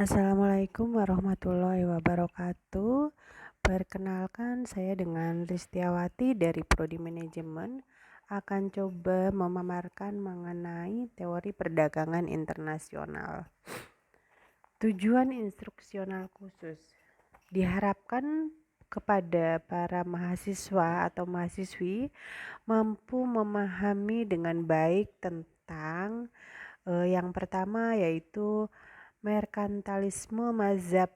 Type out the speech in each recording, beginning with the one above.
Assalamualaikum warahmatullahi wabarakatuh. Perkenalkan, saya dengan Ristiawati dari Prodi Manajemen akan coba memaparkan mengenai teori perdagangan internasional. Tujuan instruksional khusus diharapkan kepada para mahasiswa atau mahasiswi mampu memahami dengan baik tentang yang pertama yaitu merkantalisme mazhab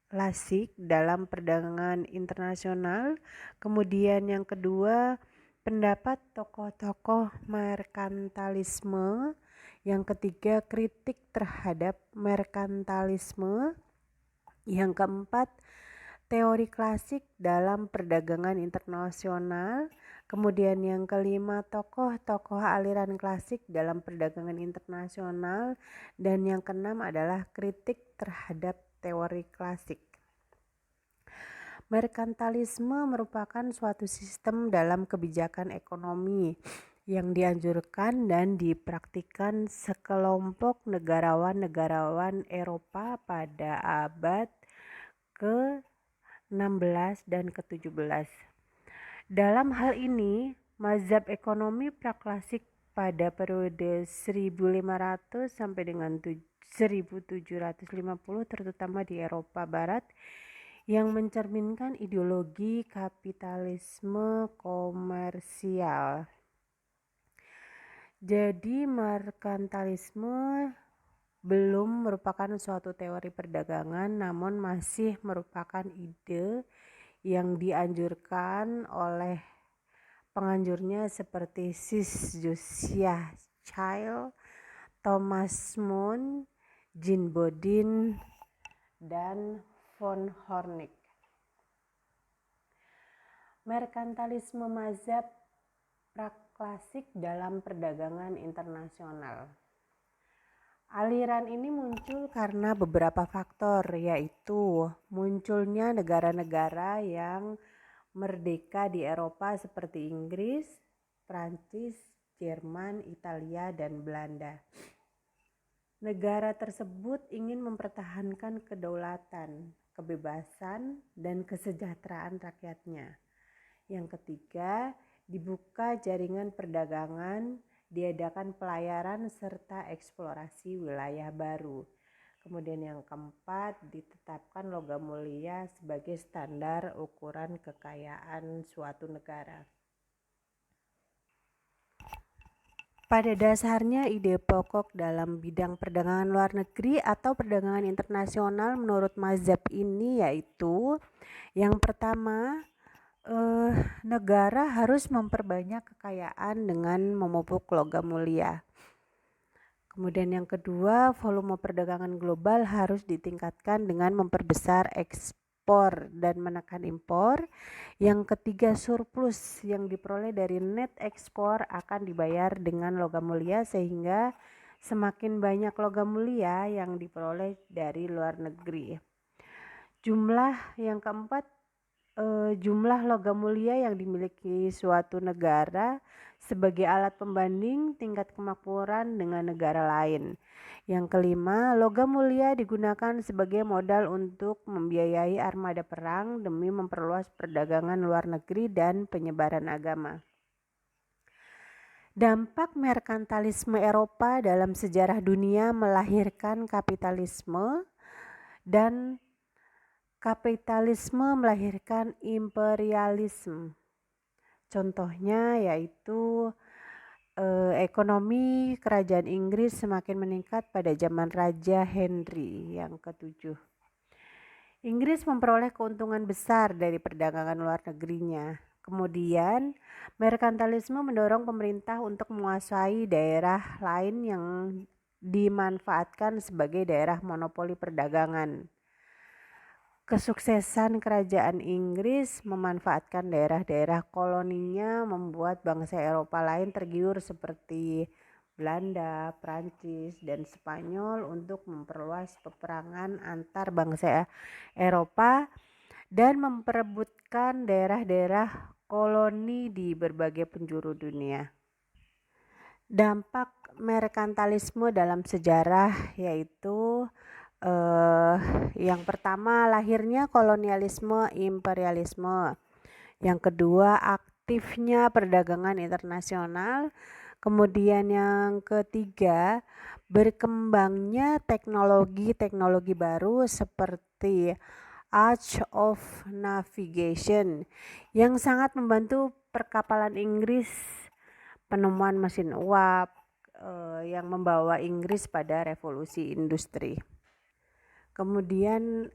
klasik dalam perdagangan internasional. Kemudian yang kedua, pendapat tokoh-tokoh merkantalisme. Yang ketiga, kritik terhadap merkantalisme. Yang keempat, teori klasik dalam perdagangan internasional. Kemudian yang kelima, tokoh-tokoh aliran klasik dalam perdagangan internasional. Dan yang keenam adalah kritik terhadap teori klasik. Merkantalisme merupakan suatu sistem dalam kebijakan ekonomi yang dianjurkan dan dipraktikkan sekelompok negarawan-negarawan Eropa pada abad ke-16 dan ke-17. Dalam hal ini, mazhab ekonomi praklasik pada periode 1500 sampai dengan 1750 terutama di Eropa Barat yang mencerminkan ideologi kapitalisme komersial. Jadi merkantalisme belum merupakan suatu teori perdagangan, namun masih merupakan ide yang dianjurkan oleh penganjurnya seperti Sis Josiah Child, Thomas Moon, Jean Bodin, dan von Hornig. Merkantalisme mazhab praklasik dalam perdagangan internasional. Aliran ini muncul karena beberapa faktor, yaitu munculnya negara-negara yang merdeka di Eropa seperti Inggris, Prancis, Jerman, Italia, dan Belanda. Negara tersebut ingin mempertahankan kedaulatan, kebebasan, dan kesejahteraan rakyatnya. Yang ketiga, dibuka jaringan perdagangan, diadakan pelayaran serta eksplorasi wilayah baru. Kemudian yang keempat, ditetapkan logam mulia sebagai standar ukuran kekayaan suatu negara. Pada dasarnya, ide pokok dalam bidang perdagangan luar negeri atau perdagangan internasional menurut mazhab ini yaitu yang pertama, negara harus memperbanyak kekayaan dengan memupuk logam mulia. Kemudian yang kedua, volume perdagangan global harus ditingkatkan dengan memperbesar ekspor dan menekan impor. Yang ketiga, surplus yang diperoleh dari net ekspor akan dibayar dengan logam mulia sehingga semakin banyak logam mulia yang diperoleh dari luar negeri. Jumlah yang keempat, jumlah logam mulia yang dimiliki suatu negara sebagai alat pembanding tingkat kemakmuran dengan negara lain. Yang kelima, logam mulia digunakan sebagai modal untuk membiayai armada perang demi memperluas perdagangan luar negeri dan penyebaran agama. Dampak merkantalisme Eropa dalam sejarah dunia melahirkan kapitalisme dan kapitalisme melahirkan imperialisme. Contohnya yaitu ekonomi kerajaan Inggris semakin meningkat pada zaman Raja Henry yang ke-7. Inggris memperoleh keuntungan besar dari perdagangan luar negerinya. Kemudian, merkantalisme mendorong pemerintah untuk menguasai daerah lain yang dimanfaatkan sebagai daerah monopoli perdagangan. Kesuksesan kerajaan Inggris memanfaatkan daerah-daerah koloninya membuat bangsa Eropa lain tergiur seperti Belanda, Prancis, dan Spanyol untuk memperluas peperangan antar bangsa Eropa dan memperebutkan daerah-daerah koloni di berbagai penjuru dunia. Dampak merkantalisme dalam sejarah yaitu Yang pertama, lahirnya kolonialisme imperialisme. Yang kedua, aktifnya perdagangan internasional. Kemudian yang ketiga, berkembangnya teknologi-teknologi baru seperti Age of Navigation yang sangat membantu perkapalan Inggris, penemuan mesin uap yang membawa Inggris pada revolusi industri. Kemudian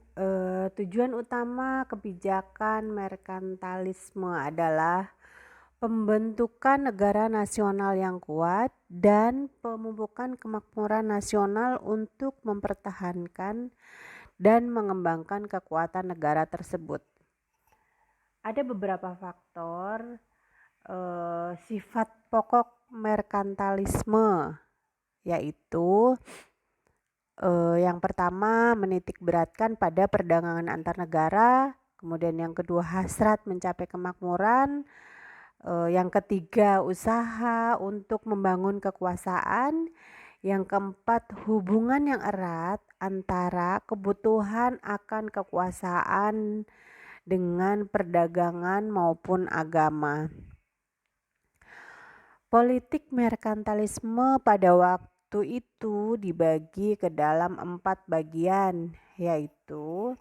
tujuan utama kebijakan merkantalisme adalah pembentukan negara nasional yang kuat dan pemupukan kemakmuran nasional untuk mempertahankan dan mengembangkan kekuatan negara tersebut. Ada beberapa faktor sifat pokok merkantalisme, yaitu yang pertama, menitik beratkan pada perdagangan antar negara. Kemudian yang kedua, hasrat mencapai kemakmuran. Yang ketiga, usaha untuk membangun kekuasaan. Yang keempat, hubungan yang erat antara kebutuhan akan kekuasaan dengan perdagangan maupun agama. Politik merkantalisme pada waktu itu dibagi ke dalam 4 bagian, yaitu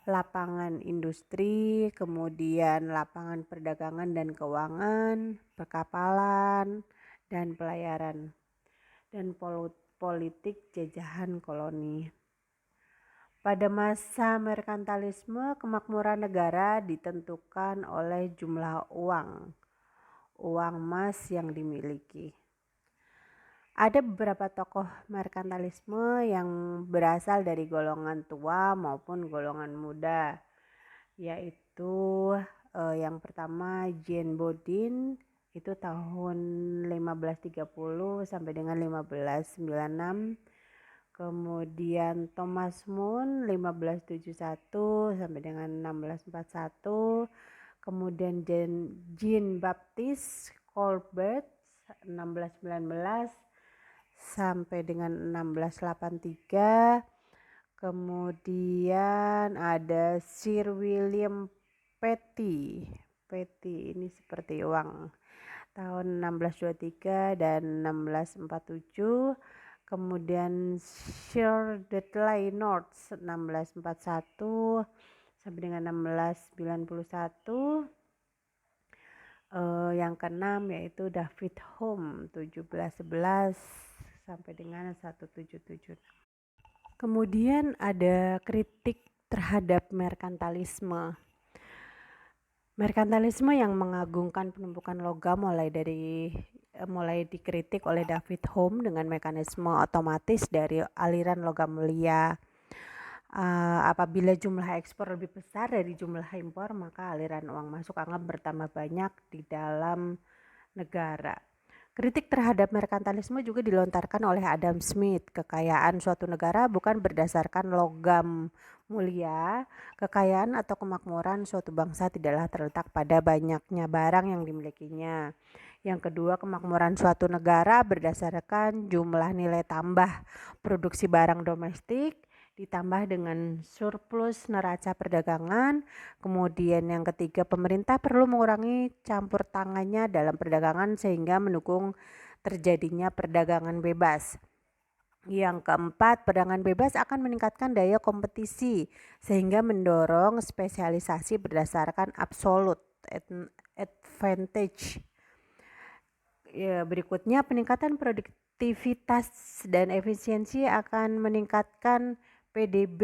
lapangan industri, kemudian lapangan perdagangan dan keuangan, perkapalan, dan pelayaran, dan politik jajahan koloni. Pada masa merkantalisme, kemakmuran negara ditentukan oleh jumlah uang emas yang dimiliki. Ada beberapa tokoh merkantalisme yang berasal dari golongan tua maupun golongan muda, yaitu yang pertama Jean Bodin, itu tahun 1530 sampai dengan 1596. Kemudian Thomas More 1571 sampai dengan 1641. Kemudian Jean Baptiste Colbert 1619 sampai dengan 1683. Kemudian ada Sir William Petty ini seperti uang, tahun 1623 dan 1647. Kemudian Sir Dudley North 1641 sampai dengan 1691. Yang keenam yaitu David Hume 1711 sampai dengan 1776. Kemudian ada kritik terhadap merkantalisme. Merkantalisme yang mengagungkan penumpukan logam mulai dikritik oleh David Hume dengan mekanisme otomatis dari aliran logam mulia. Apabila jumlah ekspor lebih besar dari jumlah impor, maka aliran uang masuk akan bertambah banyak di dalam negara. Kritik terhadap merkantalisme juga dilontarkan oleh Adam Smith. Kekayaan suatu negara bukan berdasarkan logam mulia. Kekayaan atau kemakmuran suatu bangsa tidaklah terletak pada banyaknya barang yang dimilikinya. Yang kedua, kemakmuran suatu negara berdasarkan jumlah nilai tambah produksi barang domestik ditambah dengan surplus neraca perdagangan. Kemudian yang ketiga, pemerintah perlu mengurangi campur tangannya dalam perdagangan sehingga mendukung terjadinya perdagangan bebas. Yang keempat, perdagangan bebas akan meningkatkan daya kompetisi sehingga mendorong spesialisasi berdasarkan absolute advantage. Berikutnya, peningkatan produktivitas dan efisiensi akan meningkatkan PDB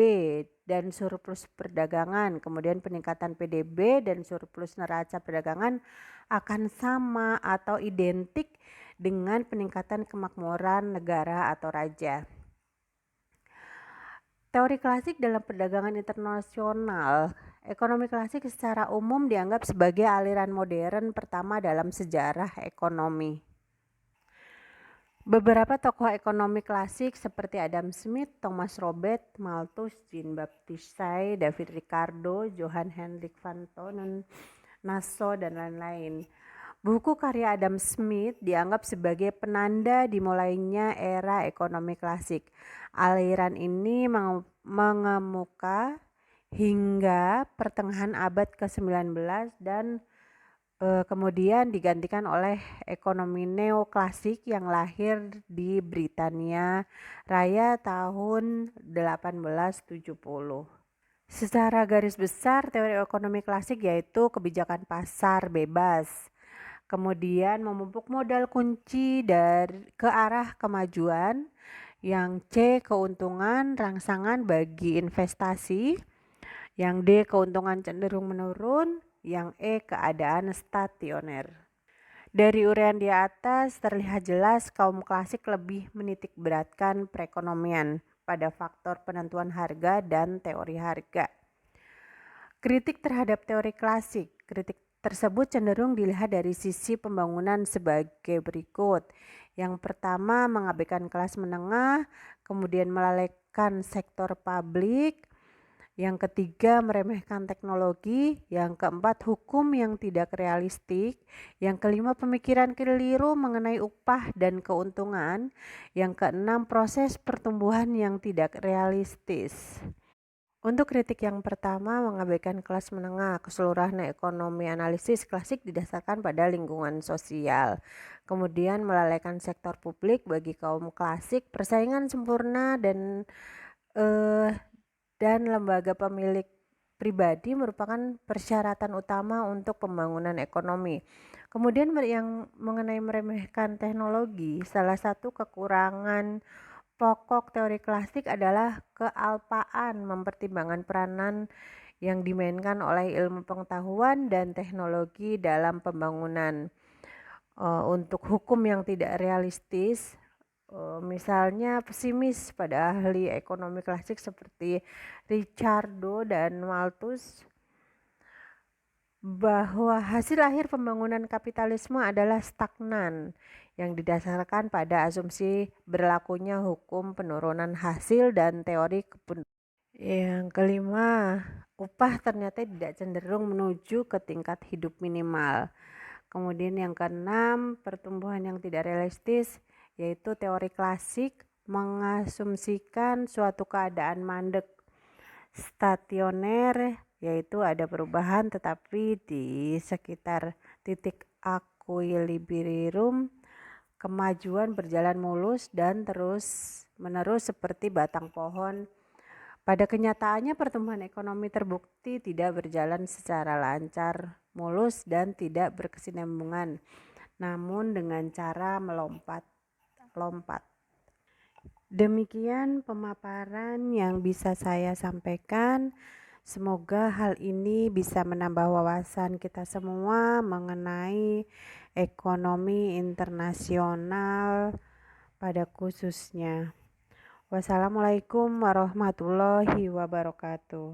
dan surplus perdagangan. Kemudian peningkatan PDB dan surplus neraca perdagangan akan sama atau identik dengan peningkatan kemakmuran negara atau raja. Teori klasik dalam perdagangan internasional. Ekonomi klasik secara umum dianggap sebagai aliran modern pertama dalam sejarah ekonomi. Beberapa tokoh ekonomi klasik seperti Adam Smith, Thomas Robert Malthus, Jean Baptiste Say, David Ricardo, Johann Hendrik van Nassau, dan lain-lain Buku karya Adam Smith dianggap sebagai penanda dimulainya era ekonomi klasik. Aliran ini mengemuka hingga pertengahan abad ke-19 dan kemudian digantikan oleh ekonomi neoklasik yang lahir di Britania Raya tahun 1870. Secara garis besar, teori ekonomi klasik yaitu kebijakan pasar bebas, kemudian memupuk modal kunci ke arah kemajuan, yang C keuntungan rangsangan bagi investasi, yang D keuntungan cenderung menurun, yang E keadaan stasioner. Dari uraian di atas terlihat jelas kaum klasik lebih menitik beratkan perekonomian pada faktor penentuan harga dan teori harga. Kritik terhadap teori klasik. Kritik tersebut cenderung dilihat dari sisi pembangunan sebagai berikut. Yang pertama, mengabaikan kelas menengah, kemudian melalaikan sektor publik. Yang ketiga, meremehkan teknologi. Yang keempat, hukum yang tidak realistik. Yang kelima, pemikiran keliru mengenai upah dan keuntungan. Yang keenam, proses pertumbuhan yang tidak realistis. Untuk kritik yang pertama, mengabaikan kelas menengah, keseluruhan ekonomi analisis klasik didasarkan pada lingkungan sosial. Kemudian melalaikan sektor publik bagi kaum klasik, persaingan sempurna dan lembaga pemilik pribadi merupakan persyaratan utama untuk pembangunan ekonomi. Kemudian yang mengenai meremehkan teknologi, salah satu kekurangan pokok teori klasik adalah kealpaan mempertimbangkan peranan yang dimainkan oleh ilmu pengetahuan dan teknologi dalam pembangunan. Untuk hukum yang tidak realistis, misalnya pesimis pada ahli ekonomi klasik seperti Ricardo dan Malthus, bahwa hasil akhir pembangunan kapitalisme adalah stagnan yang didasarkan pada asumsi berlakunya hukum penurunan hasil dan teori kepundukan. Yang kelima, upah ternyata tidak cenderung menuju ke tingkat hidup minimal. Kemudian yang keenam, pertumbuhan yang tidak realistis, yaitu teori klasik mengasumsikan suatu keadaan mandek. Stasioner yaitu ada perubahan tetapi di sekitar titik equilibrium, kemajuan berjalan mulus dan terus menerus seperti batang pohon. Pada kenyataannya pertumbuhan ekonomi terbukti tidak berjalan secara lancar, mulus dan tidak berkesinambungan, namun dengan cara melompat-lompat. Demikian pemaparan yang bisa saya sampaikan. Semoga hal ini bisa menambah wawasan kita semua mengenai ekonomi internasional pada khususnya. Wassalamualaikum warahmatullahi wabarakatuh.